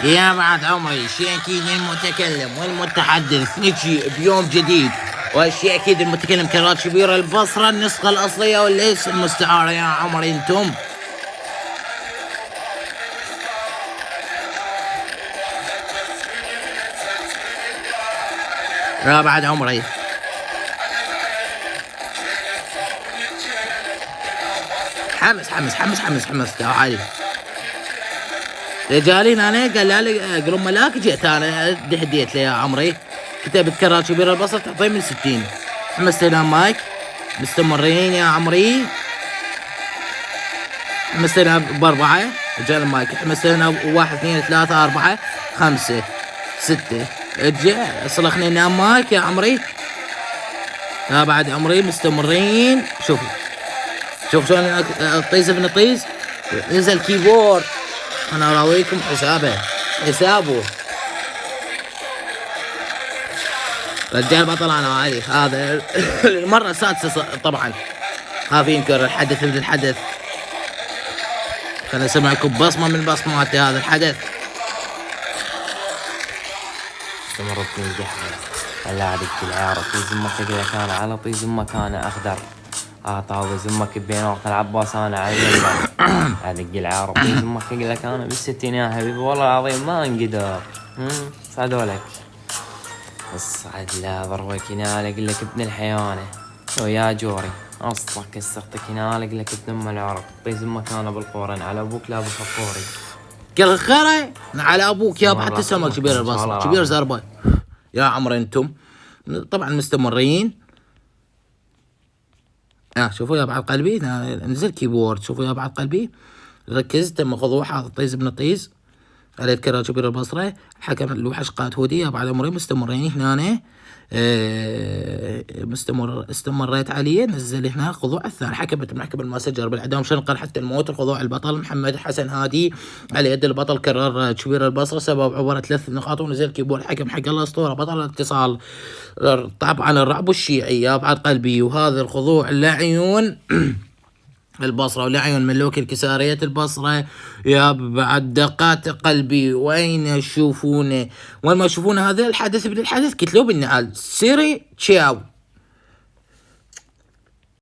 يا بعد عمري شيء أكيد المتكلم والمتحدث نجي بيوم جديد، والشيء أكيد المتكلم كرات شبير البصرة النسخة الأصلية وليس المستعارة يا عمري انتم. يا بعد عمري حمس تعالي رجالين. انا قال لي قلوب ملاك جيت انا دهديت لي يا عمري كتبت كرات شبير البصر تعطيه من 60. حمستنا مايك مستمرين يا عمري، حمستنا باربعة رجال المايك، حمستنا 1 2 3 4 5 6 ارجع صلخني نام مايك يا عمري. لا بعد عمري مستمرين. شوف شلون الطيز ابن طيز نزل كيبورد. انا اراويكم حسابه رجال بطل انا علي. هذا المرة السادسة طبعا، خاف ينكر الحدث ابن الحدث. خلنا اسمعكم بصمة من بصمات هذا الحدث. استمرت الجحر اللاعب العارف في زمك اذا كان على طي زمك انا اخضر طاوي زمك بين العباس انا عيل هذا العارف في زمك اذا كان بالستين يا حبيبي والله العظيم ما انقدر. صعدولك الصعد لا ضربك ينالق لك ابن الحيانه ويا جوري اصلك كسرتك ينالق لك ابن ام العرب طي زمك انا بالقورن على ابوك لا بخفوري كل خير على ابوك يابا حتى سمك شبير البصر شبير زرباي يا عمري انتم. طبعا مستمرين. شوفوا يا بعد قلبي نزل كيبورد. شوفوا يا بعد قلبي ركز تم خضوع هذا طيز ابن طيز على كرات شبير البصره. الحكم الوحش قاد هودي يا بعد عمري مستمرين هنا. استمريت عليه نزل هنا خضوع الثاني. حكمت المحكمة المسجر بالاعدام شنقر حتى الموت. الخضوع البطل محمد حسن هادي على يد البطل كرر شبير البصره سبب عبارة 3 نقاط ونزل كيبورد. الحكم حق الاسطوره بطل الاتصال طبعا الرعب الشيعي يا بعد قلبي. وهذا الخضوع لعيون البصرة ولعيون ملوك الكسارية البصرة يا بعد دقات قلبي. وين تشوفونه وين ما تشوفون هذا الحدث بالحدث كتلوا بالنعال سيري تشاو.